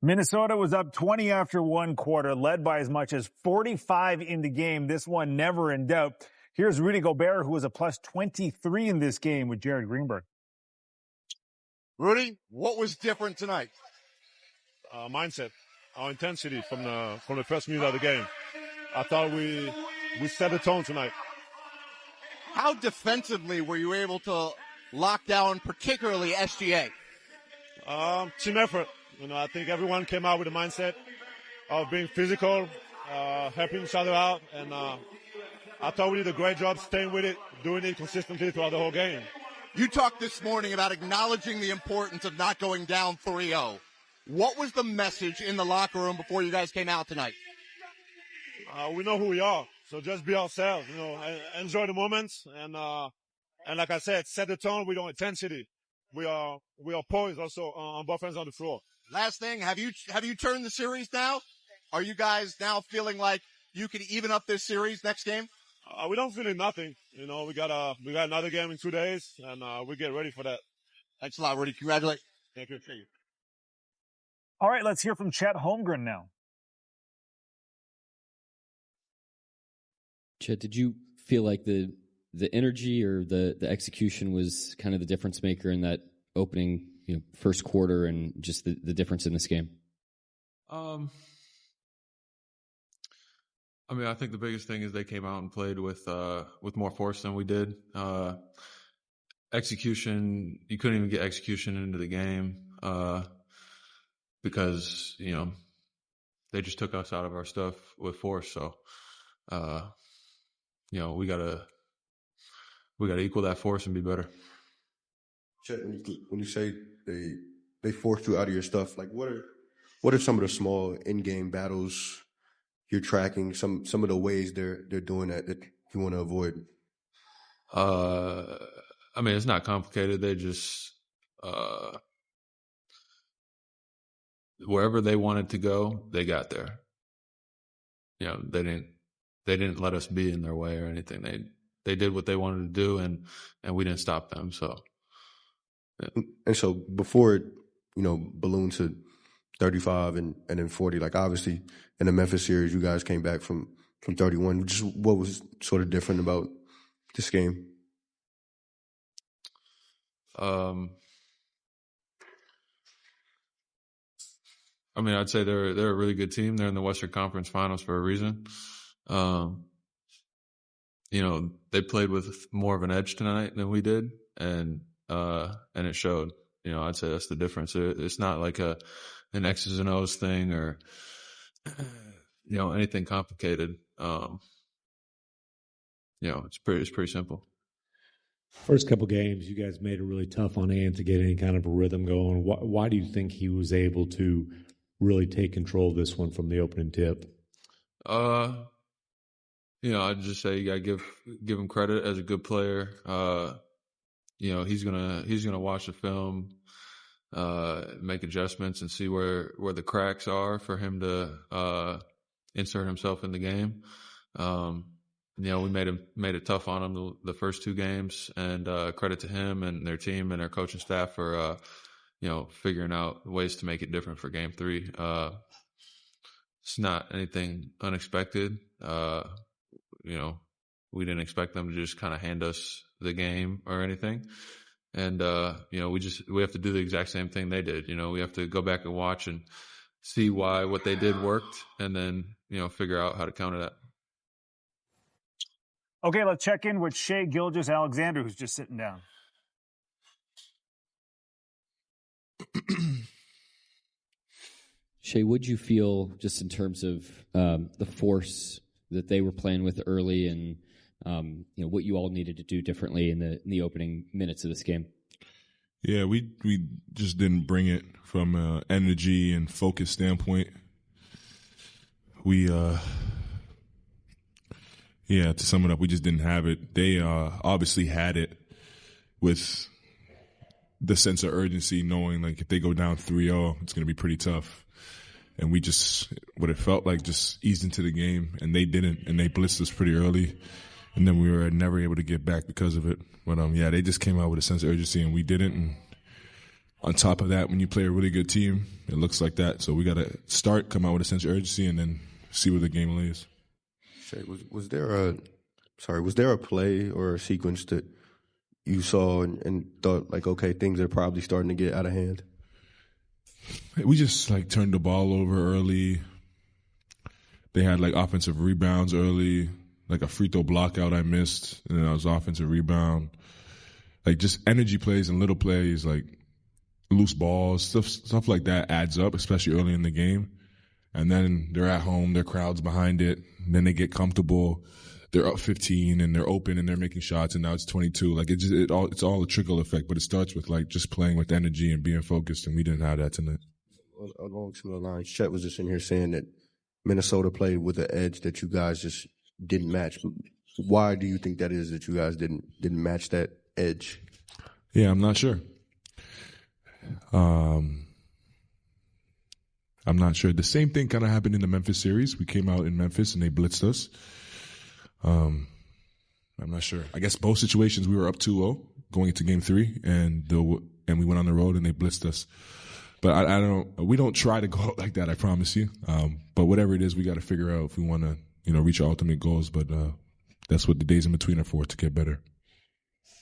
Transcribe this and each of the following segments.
Minnesota was up 20 after one quarter, led by as much as 45 in the game. This one never in doubt. Here's Rudy Gobert, who was a plus 23 in this game with Jared Greenberg. Rudy, what was different tonight? Mindset, our intensity from the first minute of the game. I thought we set the tone tonight. How defensively were you able to lock down, particularly SGA? Team effort. I think everyone came out with a mindset of being physical, helping each other out, and I thought we did a great job staying with it, doing it consistently throughout the whole game. You talked this morning about acknowledging the importance of not going down 3-0. What was the message in the locker room before you guys came out tonight? We know who we are, so just be ourselves. Enjoy the moments, and like I said, set the tone with our intensity. We are poised also on both ends on the floor. Last thing, have you turned the series now? Are you guys now feeling like you can even up this series next game? We don't feel nothing. We got another game in 2 days, and we get ready for that. Thanks a lot, Rudy. Congratulations. Thank you. All right, let's hear from Chet Holmgren now. Chet, did you feel like the energy or the execution was kind of the difference maker in that opening first quarter and just the difference in this game? I think the biggest thing is they came out and played with more force than we did. Execution, you couldn't even get execution into the game because they just took us out of our stuff with force. So we gotta equal that force and be better. Chet, when you say they forced you out of your stuff, like what are some of the small in-game battles you're tracking? Some of the ways they're doing that you want to avoid? It's not complicated. They just wherever they wanted to go, they got there. They didn't let us be in their way or anything. They did what they wanted to do, and we didn't stop them. So, yeah. And so before it, ballooned to 35 and then 40, like obviously in the Memphis series, you guys came back from 31. Just what was sort of different about this game? I'd say they're a really good team. They're in the Western Conference Finals for a reason. They played with more of an edge tonight than we did, and it showed. I'd say that's the difference. It's not like an X's and O's thing or anything complicated. It's pretty simple. First couple games, you guys made it really tough on Ant to get any kind of a rhythm going. Why do you think he was able to really take control of this one from the opening tip? I'd just say you gotta give him credit as a good player. He's gonna watch the film, make adjustments and see where the cracks are for him to insert himself in the game. We made it tough on him the first two games, and credit to him and their team and their coaching staff for figuring out ways to make it different for game 3. It's not anything unexpected. We didn't expect them to just kind of hand us the game or anything. And, we have to do the exact same thing they did. We have to go back and watch and see why what they did worked, and then, figure out how to counter that. Okay, let's check in with Shai Gilgeous-Alexander, who's just sitting down. Shai, what'd you feel just in terms of the force that they were playing with early, and what you all needed to do differently in the opening minutes of this game? Yeah, we just didn't bring it from an energy and focus standpoint. To sum it up, we just didn't have it. They obviously had it with the sense of urgency, knowing like if they go down 3-0, it's going to be pretty tough. And we just, what it felt like, just eased into the game, and they didn't, and they blitzed us pretty early, and then we were never able to get back because of it. But they just came out with a sense of urgency, and we didn't, and on top of that, when you play a really good team, it looks like that. So we got to start, come out with a sense of urgency, and then see where the game lays. Shai, was there a play or a sequence that you saw and thought, like, okay, things are probably starting to get out of hand? We just, turned the ball over early. They had, offensive rebounds early, a free throw block out I missed, and then I was offensive rebound. Just energy plays and little plays, loose balls, stuff like that adds up, especially early in the game. And then they're at home, their crowd's behind it, and then they get comfortable. They're up 15 and they're open and they're making shots, and now it's 22. It's all a trickle effect, but it starts with just playing with energy and being focused, and we didn't have that tonight. Along similar lines, Chet was just in here saying that Minnesota played with an edge that you guys just didn't match. Why do you think that is that you guys didn't match that edge? Yeah, I'm not sure. I'm not sure. The same thing kind of happened in the Memphis series. We came out in Memphis and they blitzed us. I'm not sure. I guess both situations we were up 2-0 going into Game 3, and we went on the road and they blitzed us. But we don't try to go out like that, I promise you. But whatever it is, we got to figure out if we want to, reach our ultimate goals. But that's what the days in between are for, to get better.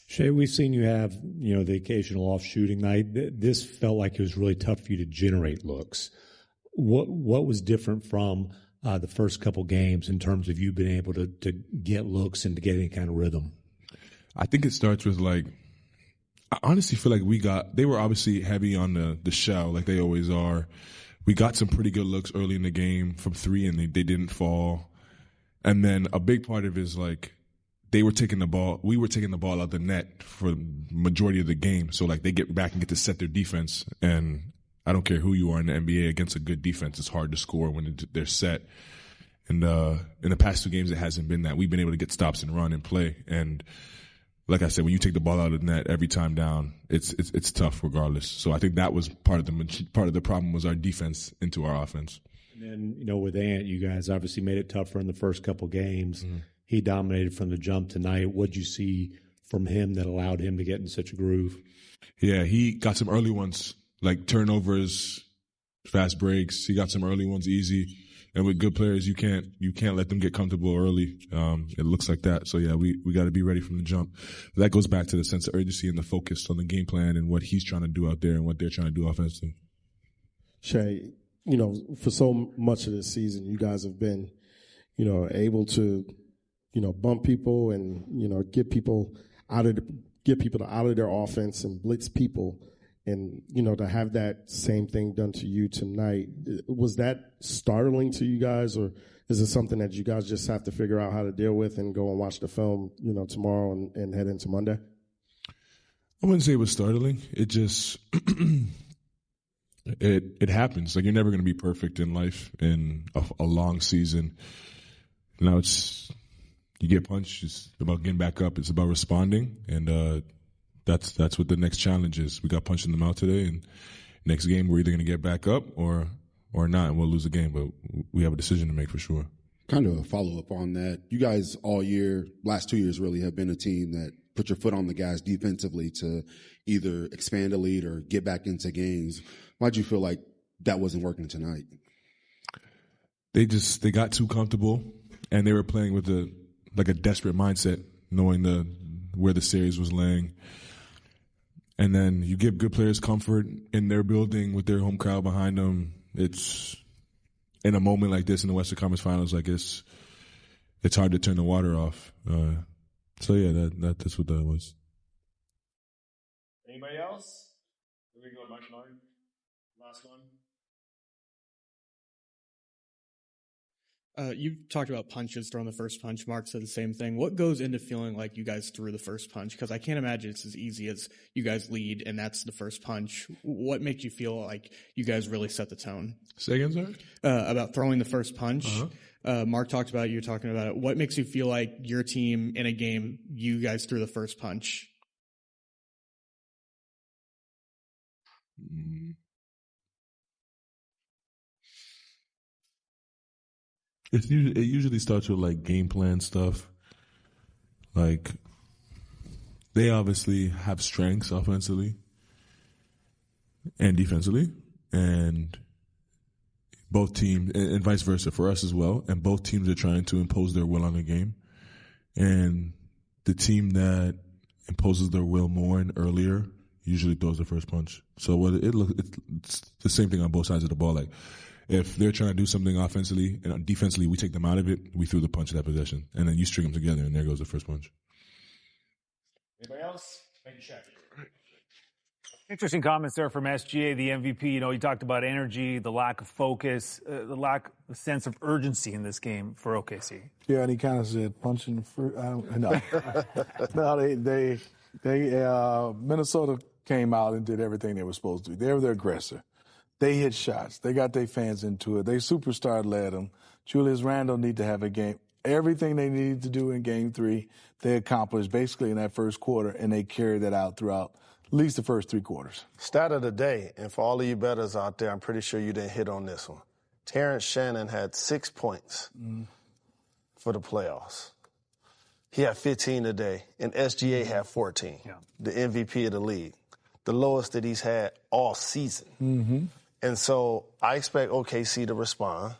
Shai, we've seen you have, the occasional off shooting night. This felt like it was really tough for you to generate looks. What was different from the first couple games in terms of you being able to get looks and to get any kind of rhythm? I think it starts with I honestly feel like they were obviously heavy on the shell like they always are. We got some pretty good looks early in the game from 3 and they didn't fall. And then a big part of it is we were taking the ball out the net for the majority of the game. So they get back and get to set their defense. And I don't care who you are in the NBA, against a good defense, it's hard to score when they're set. And in the past 2 games, it hasn't been that. We've been able to get stops and run and play. And like I said, when you take the ball out of the net every time down, it's tough regardless. So I think that was part of the problem was our defense into our offense. And then, with Ant, you guys obviously made it tougher in the first couple games. Mm-hmm. He dominated from the jump tonight. What'd you see from him that allowed him to get in such a groove? Yeah, he got some early ones, turnovers, fast breaks. He got some early ones easy. And with good players, you can't let them get comfortable early. It looks like that. So yeah, we got to be ready from the jump. But that goes back to the sense of urgency and the focus on the game plan and what he's trying to do out there and what they're trying to do offensively. Shai, for so much of this season, you guys have been, able to, bump people and, get people out of their offense and blitz people. And, to have that same thing done to you tonight, was that startling to you guys, or is it something that you guys just have to figure out how to deal with and go and watch the film, tomorrow and head into Monday? I wouldn't say it was startling. It just it happens. You're never going to be perfect in life in a long season. Now you get punched. It's about getting back up. It's about responding, and that's what the next challenge is. We got punched in the mouth today, and next game we're either going to get back up or not, and we'll lose the game. But we have a decision to make for sure. Kind of a follow-up on that. You guys all year, last 2 years really, have been a team that put your foot on the gas defensively to either expand a lead or get back into games. Why'd you feel like that wasn't working tonight? They got too comfortable, and they were playing with a desperate mindset, knowing where the series was laying. And then you give good players comfort in their building with their home crowd behind them. It's in a moment like this in the Western Conference Finals, it's hard to turn the water off. So yeah, that's what that was. Anybody else? We're gonna go Mark Martin. Last one. You talked about punches, throwing the first punch. Mark said the same thing. What goes into feeling like you guys threw the first punch? Because I can't imagine it's as easy as you guys lead and that's the first punch. What makes you feel like you guys really set the tone? Say again, sorry? About throwing the first punch. Uh-huh. Mark talked about it. You were talking about it. What makes you feel like your team in a game, you guys threw the first punch? It usually starts with game plan stuff. They obviously have strengths offensively, and defensively, and both teams, and vice versa for us as well, and both teams are trying to impose their will on the game. And the team that imposes their will more and earlier usually throws the first punch. So it's the same thing on both sides of the ball. Like, if they're trying to do something offensively and defensively, we take them out of it, we threw the punch of that possession. And then you string them together, and there goes the first punch. Anybody else? Thank you, Shaq. Interesting comments there from SGA, the MVP. You know, he talked about energy, the lack of focus, the sense of urgency in this game for OKC. Yeah, and he kind of said punching fruit. No, no, Minnesota came out and did everything they were supposed to do. They were the aggressor. They hit shots. They got their fans into it. They superstar led them. Julius Randle need to have a game. Everything they needed to do in Game 3, they accomplished basically in that first quarter, and they carried that out throughout at least the first 3 quarters. Stat of the day, and for all of you bettors out there, I'm pretty sure you didn't hit on this one. Terrence Shannon had 6 points for the playoffs. He had 15 today, and SGA had 14, the MVP of the league, the lowest that he's had all season. And so I expect OKC to respond.